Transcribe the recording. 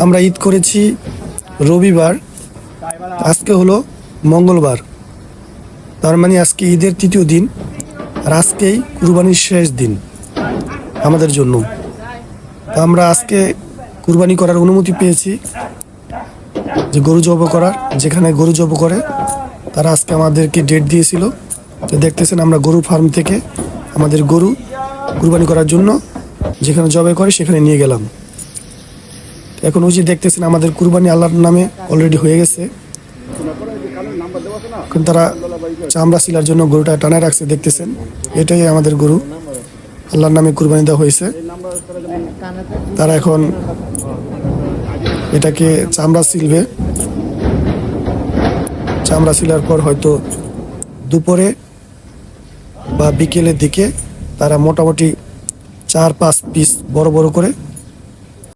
আমরা ঈদ করেছি রবিবার, আজকে হলো মঙ্গলবার। তার মানে আজকে ঈদের তৃতীয় দিন, আর আজকেই কুরবানির শেষ দিন আমাদের জন্য। তা আমরা আজকে কুরবানি করার অনুমতি পেয়েছি, যে গরু জবাই করার, যেখানে গরু জবাই করে তারা আজকে আমাদেরকে ডেট দিয়েছিল। তো দেখতেছেন আমরা গরু ফার্ম থেকে আমাদের গরু কুরবানি করার জন্য যেখানে জবাই করে সেখানে নিয়ে গেলাম। এখন ওই যে দেখতেছেন আমাদের কুরবানি আল্লাহর নামে অলরেডি হয়ে গেছে। এখন তারা চামড়া সিলার জন্য গরুটা টানায় রাখছে, দেখতেছেন এটাই আমাদের গরু, আল্লাহর নামে কুরবানি দেওয়া হয়েছে। তারা এখন এটাকে চামড়া সিলবে। চামড়া সিলার পর হয়তো দুপুরে বা বিকেলের দিকে তারা মোটামুটি 4-5 পিস বড় বড় করে